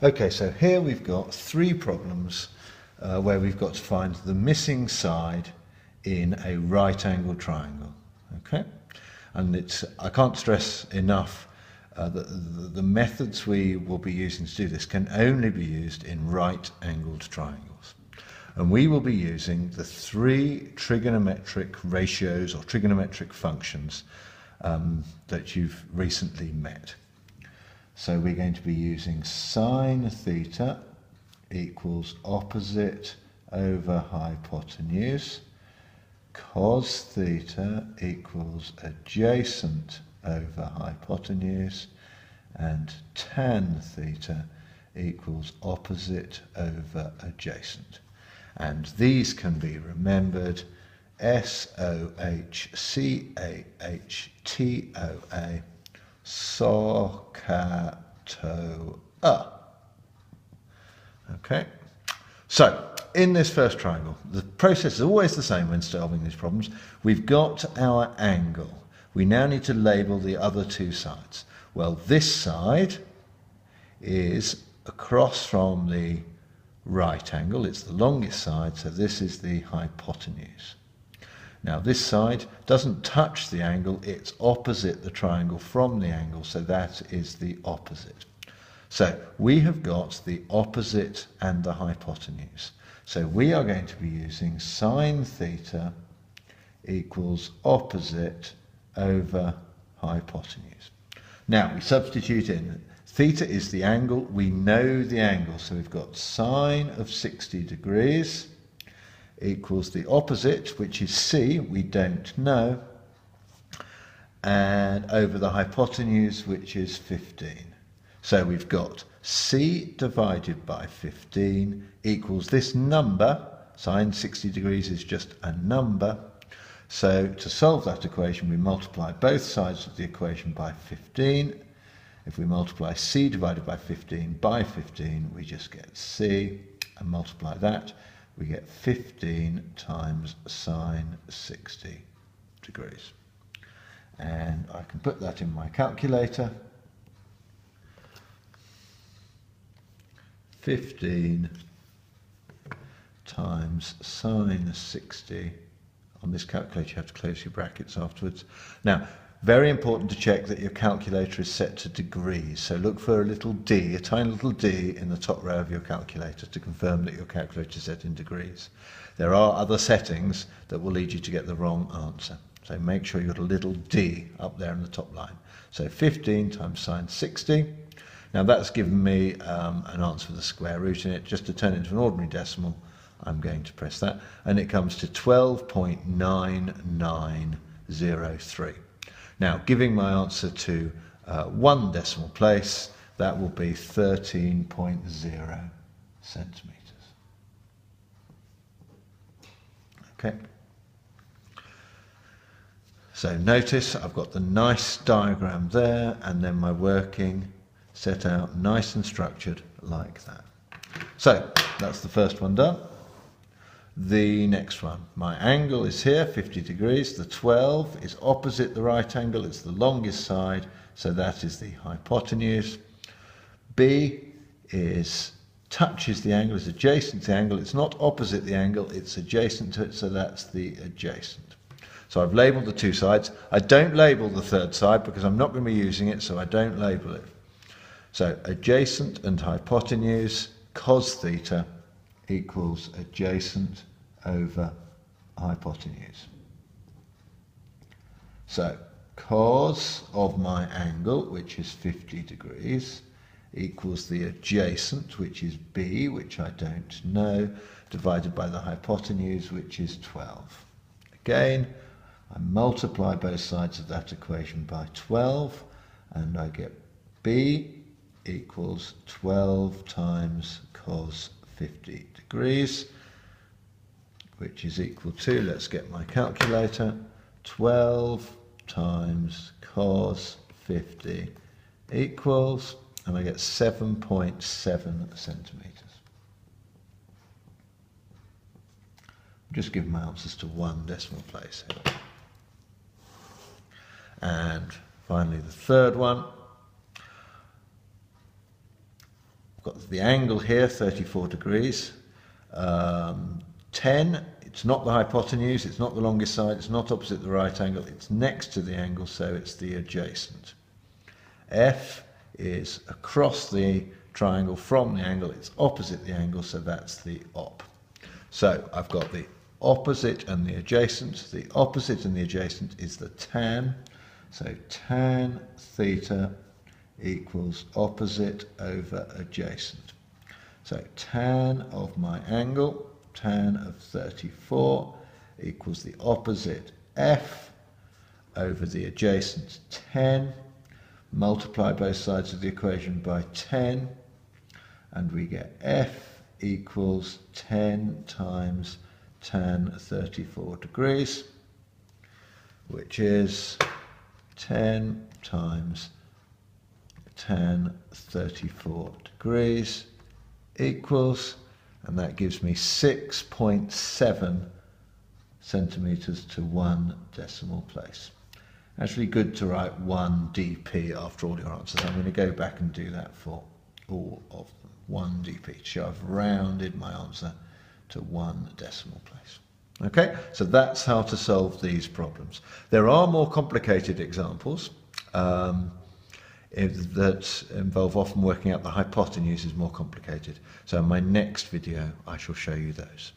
Okay, so here we've got three problems where we've got to find the missing side in a right-angled triangle. Okay, and I can't stress enough that the methods we will be using to do this can only be used in right-angled triangles. And we will be using the three trigonometric ratios or trigonometric functions that you've recently met. So we're going to be using sine theta equals opposite over hypotenuse, cos theta equals adjacent over hypotenuse, and tan theta equals opposite over adjacent. And these can be remembered sohcahtoa, sohcahtoa. Okay, so in this first triangle, the process is always the same when solving these problems. We've got our angle. We now need to label the other two sides. Well, this side is across from the right angle. It's the longest side, so this is the hypotenuse. Now this side doesn't touch the angle, it's opposite the triangle from the angle, so that is the opposite. So we have got the opposite and the hypotenuse. So we are going to be using sine theta equals opposite over hypotenuse. Now we substitute in, theta is the angle, we know the angle, so we've got sine of 60 degrees equals the opposite, which is C, we don't know, and over the hypotenuse, which is 15. So we've got C divided by 15 equals this number. Sine 60 degrees is just a number. So to solve that equation, we multiply both sides of the equation by 15. If we multiply C divided by 15, we just get C, and multiply that, we get 15 times sine 60 degrees. And I can put that in my calculator. 15 times sine 60. On this calculator you have to close your brackets afterwards. Now, very important to check that your calculator is set to degrees. So look for a little D, a tiny little D in the top row of your calculator to confirm that your calculator is set in degrees. There are other settings that will lead you to get the wrong answer. So make sure you've got a little D up there in the top line. So 15 times sine 60. Now that's given me an answer with a square root in it. Just to turn it into an ordinary decimal, I'm going to press that. And it comes to 12.9903. Now, giving my answer to one decimal place, that will be 13.0 centimetres. Okay. So notice I've got the nice diagram there, and then my working set out nice and structured like that. So that's the first one done. The next one, my angle is here, 50 degrees. The 12 is opposite the right angle, it's the longest side, so that is the hypotenuse. B touches the angle, is adjacent to the angle. It's not opposite the angle, it's adjacent to it, so that's the adjacent. So I've labelled the two sides. I don't label the third side because I'm not going to be using it, so I don't label it. So adjacent and hypotenuse, cos theta equals adjacent over hypotenuse. So cos of my angle, which is 50 degrees, equals the adjacent, which is B, which I don't know, divided by the hypotenuse, which is 12. Again, I multiply both sides of that equation by 12, and I get B equals 12 times cos 50 degrees, which is equal to, let's get my calculator, 12 times cos 50 equals, and I get 7.7 centimetres. Just give my answers to one decimal place here. And finally the third one, got the angle here, 34 degrees. 10, it's not the hypotenuse, it's not the longest side, it's not opposite the right angle, it's next to the angle, so it's the adjacent. F is across the triangle from the angle, it's opposite the angle, so that's the op. So I've got the opposite and the adjacent. The opposite and the adjacent is the tan. So tan theta equals opposite over adjacent. So tan of my angle, tan of 34, equals the opposite f over the adjacent 10. Multiply both sides of the equation by 10, and we get f equals 10 times tan 34 degrees, which is 10 times tan 34 degrees equals, and that gives me 6.7 centimetres to 1 decimal place. Actually good to write 1 dp after all your answers. I'm going to go back and do that for all of them. 1 dp. So I've rounded my answer to 1 decimal place. Okay, so that's how to solve these problems. There are more complicated examples that involve often working out the hypotenuse is more complicated. So in my next video, I shall show you those.